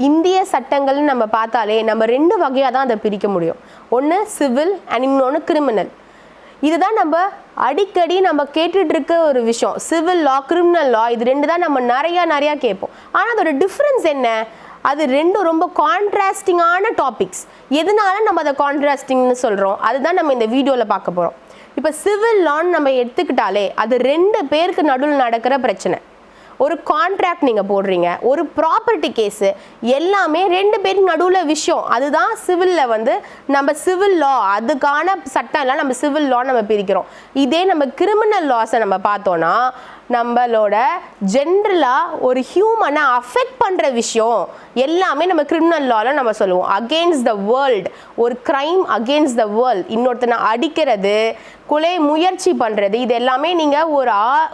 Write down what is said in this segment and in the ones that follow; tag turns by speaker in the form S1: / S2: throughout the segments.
S1: இந்திய சட்டங்கள்னு நம்ம பார்த்தாலே நம்ம 2 வகையாக தான் அதை பிரிக்க முடியும். ஒன்று சிவில் அண்ட் இன்னொன்று கிரிமினல். இதுதான் நம்ம அடிக்கடி நம்ம கேட்டுட்டு இருக்க ஒரு விஷயம். சிவில் லா, கிரிமினல் லா, இது 2 தான் நம்ம நிறையா கேட்போம். ஆனால் அதோட டிஃப்ரென்ஸ் என்ன? அது 2 ரொம்ப கான்ட்ராஸ்டிங்கான டாபிக்ஸ். எதனால நம்ம அதை கான்ட்ராஸ்டிங்னு சொல்கிறோம், அதுதான் நம்ம இந்த வீடியோவில் பார்க்க போகிறோம். இப்போ சிவில் லான்னு நம்ம எடுத்துக்கிட்டாலே அது 2 பேருக்கு நடுவில் நடக்கிற பிரச்சனை. ஒரு கான்ட்ராக்ட் நீங்கள் போடுறீங்க, ஒரு ப்ராப்பர்ட்டி கேஸு, எல்லாமே 2 பேருக்கு நடுவில் விஷயம். அதுதான் சிவிலில் நம்ம சிவில் லா, அதுக்கான சட்டம் எல்லாம் நம்ம சிவில் லா நம்ம பிரிக்கிறோம். இதே நம்ம கிரிமினல் லாஸை நம்ம பார்த்தோன்னா நம்மளோட ஜென்ரலாக ஒரு ஹியூமனை அஃபெக்ட் பண்ணுற விஷயம் எல்லாமே நம்ம கிரிமினல் லாவில் நம்ம சொல்லுவோம். அகெயின்ஸ்ட் த வேர்ல்டு, ஒரு க்ரைம் அகெயின்ஸ்ட் த வேர்ல்டு, இன்னொருத்தனை அடிக்கிறது, கொலை முயற்சி பண்ணுறது, இது எல்லாமே நீங்கள்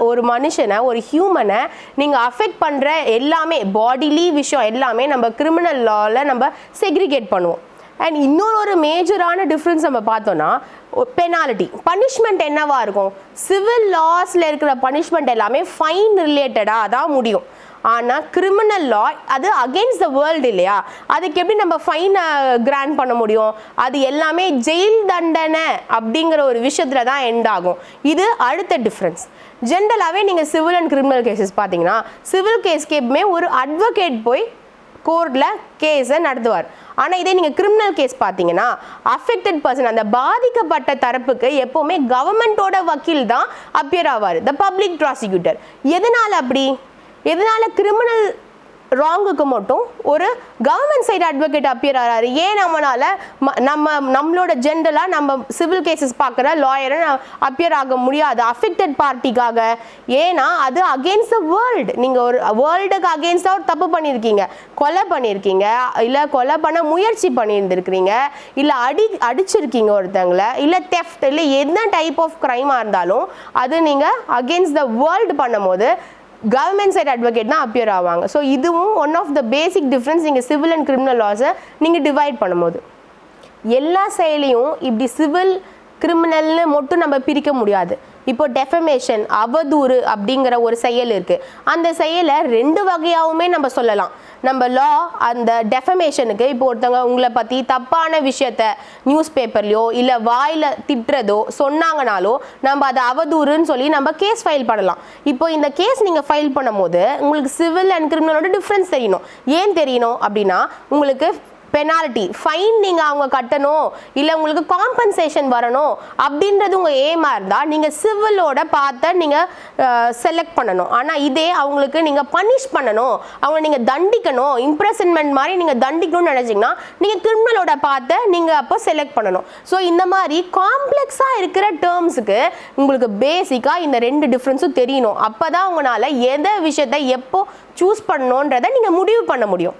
S1: ஒரு மனுஷனை, ஒரு ஹியூமனை நீங்கள் அஃபெக்ட் பண்ணுற எல்லாமே பாடிலி விஷயம் எல்லாமே நம்ம கிரிமினல் லாவில் நம்ம செக்ரிகேட் பண்ணுவோம். அண்ட் இன்னொரு மேஜரான டிஃப்ரென்ஸ் நம்ம பார்த்தோன்னா பெனாலிட்டி, பனிஷ்மெண்ட் என்னவா இருக்கும்? சிவில் லாஸில் இருக்கிற பனிஷ்மெண்ட் எல்லாமே ஃபைன் ரிலேட்டடாக தான் முடியும். ஆனால் கிரிமினல் லா அது அகெயின்ஸ்ட் த வேர்ல்டு இல்லையா, அதுக்கு எப்படி நம்ம ஃபைனை கிராண்ட் பண்ண முடியும்? அது எல்லாமே ஜெயில் தண்டனை அப்படிங்கிற ஒரு விஷயத்தில் தான் எண்ட் ஆகும். இது அடுத்த டிஃப்ரென்ஸ். ஜென்ரலாகவே நீங்கள் சிவில் அண்ட் கிரிமினல் கேசஸ் பார்த்தீங்கன்னா சிவில் கேஸ்க்கு எப்பவுமே ஒரு அட்வொகேட் போய் கோர்ட்டில் கேஸை நடத்துவார். ஆனால் இதே நீங்கள் கிரிமினல் கேஸ் பார்த்தீங்கன்னா அஃபெக்டட் பர்சன், அந்த பாதிக்கப்பட்ட தரப்புக்கு எப்போவுமே கவர்மெண்ட்டோட வக்கீல் தான் அப்பியர் ஆவார், த பப்ளிக் ப்ராசிக்யூட்டர். எதனால் அப்படி? எதனால் கிரிமினல் ராங்குக்கு மட்டும் ஒரு கவர்மெண்ட் சைடு அட்வொகேட் அப்பியர் ஆகிறாரு? ஏன் நம்மளோட ஜென்ரலாக நம்ம சிவில் கேசஸ் பார்க்குற லாயரை அப்பியர் ஆக முடியாது அஃபெக்டட் பார்ட்டிக்காக? ஏன்னா அது அகெயின்ஸ்ட் த வேர்ல்டு. நீங்கள் ஒரு வேர்ல்டுக்கு அகெயின்ஸ்டாக ஒரு தப்பு பண்ணியிருக்கீங்க, கொலை பண்ணியிருக்கீங்க, இல்லை கொலை பண்ண முயற்சி பண்ணியிருந்துருக்கிறீங்க, இல்லை அடிச்சிருக்கீங்க ஒருத்தங்களை, இல்லை தெஃப்ட், இல்லை என்ன டைப் ஆஃப் க்ரைமாக இருந்தாலும் அது நீங்கள் அகெயின்ஸ்ட் த வேர்ல்டு பண்ணும்போது கவர்மெண்ட் சைட் அட்வொகேட் தான் அப்பியர் ஆவாங்க. ஸோ இதுவும் one of the basic difference நீங்கள் சிவில் அண்ட் கிரிமினல் லாஸை நீங்கள் டிவைட் பண்ணும்போது. எல்லா செயலையும் இப்படி சிவில் கிரிமினல்னு மட்டும் நம்ம பிரிக்க முடியாது. இப்போ டெஃபமேஷன், அவதூறு அப்படிங்கிற ஒரு செயல் இருக்குது. அந்த செயலை 2 வகையாகவுமே நம்ம சொல்லலாம். நம்ம லா அந்த டெஃபமேஷனுக்கு இப்போ ஒருத்தவங்க உங்களை பற்றி தப்பான விஷயத்த நியூஸ் பேப்பர்லையோ இல்லை வாயில் திட்டுறதோ சொன்னாங்கனாலோ நம்ம அதை அவதூறுன்னு சொல்லி நம்ம கேஸ் ஃபைல் பண்ணலாம். இப்போ இந்த கேஸ் நீங்கள் ஃபைல் பண்ணும் போது உங்களுக்கு சிவில் அண்ட் கிரிமினலோட டிஃப்ரென்ஸ் தெரியணும். ஏன் தெரியணும் அப்படின்னா உங்களுக்கு பெனால்ட்டி, ஃபைன் நீங்கள் அவங்க கட்டணும், இல்லை உங்களுக்கு காம்பன்சேஷன் வரணும் அப்படின்றது உங்கள் ஏமாக இருந்தால் நீங்கள் சிவிலோட பார்த்து நீங்கள் செலக்ட் பண்ணணும். ஆனால் இதே அவங்களுக்கு நீங்கள் பனிஷ் பண்ணணும், அவங்களை நீங்கள் தண்டிக்கணும், இம்ப்ரெசன்மெண்ட் மாதிரி நீங்கள் தண்டிக்கணும்னு நினச்சிங்கன்னா நீங்கள் கிரிமினலோட பார்த்து நீங்கள் அப்போ செலக்ட் பண்ணணும். ஸோ இந்த மாதிரி காம்ப்ளெக்ஸாக இருக்கிற டேர்ம்ஸுக்கு உங்களுக்கு பேசிக்காக இந்த 2 டிஃப்ரென்ஸும் தெரியணும். அப்போ தான் உங்களால் எந்த விஷயத்தை எப்போ சூஸ் பண்ணணுன்றதை நீங்கள் முடிவு பண்ண முடியும்.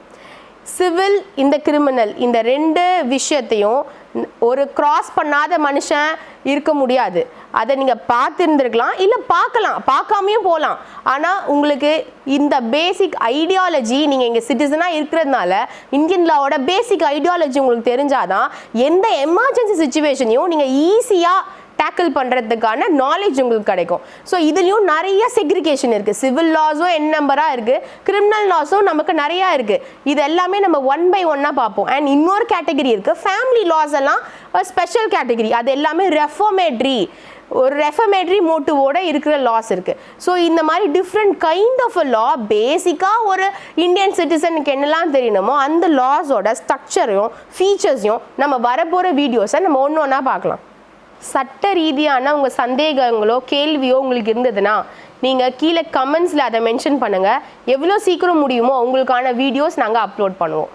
S1: சிவில் இந்த கிரிமினல் இந்த 2 விஷயத்தையும் ஒரு கிராஸ் பண்ணாத மனுஷன் இருக்க முடியாது. அதை நீங்கள் பார்த்துருந்துருக்கலாம், இல்லை பார்க்காமையும் போகலாம். ஆனால் உங்களுக்கு இந்த பேசிக் ஐடியாலஜி, நீங்கள் இங்கே சிட்டிசனாக இருக்கிறதுனால இந்தியன் லாவோட பேசிக் ஐடியாலஜி உங்களுக்கு தெரிஞ்சாதான் எந்த எமர்ஜென்சி சுச்சுவேஷனையும் நீங்கள் ஈஸியாக டேக்கிள் பண்ணுறதுக்கான நாலேஜ் உங்களுக்கு கிடைக்கும். ஸோ இதுலேயும் நிறைய செக்ரிகேஷன் இருக்குது. சிவில் லாஸும் என் நம்பராக இருக்குது, கிரிமினல் லாஸும் நமக்கு நிறையா இருக்குது. இது எல்லாமே நம்ம 1 by 1 பார்ப்போம். அண்ட் இன்னொரு கேட்டகரி இருக்குது, ஃபேமிலி லாஸ் எல்லாம் ஒரு ஸ்பெஷல் கேட்டகரி. அது எல்லாமே ஒரு ரெஃபர்மேட்ரி மோட்டிவோட இருக்கிற லாஸ் இருக்குது. ஸோ இந்த மாதிரி டிஃப்ரெண்ட் கைண்ட் ஆஃப் அ லா பேசிக்காக ஒரு இந்தியன் சிட்டிசனுக்கு என்னெல்லாம் தெரியணுமோ அந்த லாஸோட ஸ்ட்ரக்சரையும் ஃபீச்சர்ஸையும் நம்ம வரப்போகிற வீடியோஸை நம்ம ஒன்று பார்க்கலாம். சட்ட ரீதியான உங்கள் சந்தேகங்களோ கேள்வியோ உங்களுக்கு இருந்ததுன்னா நீங்கள் கீழே கமெண்ட்ஸில் அதை மென்ஷன் பண்ணுங்கள். எவ்வளோ சீக்கிரம் முடியுமோ உங்களுக்கான வீடியோஸ் நாங்கள் அப்லோட் பண்ணுவோம்.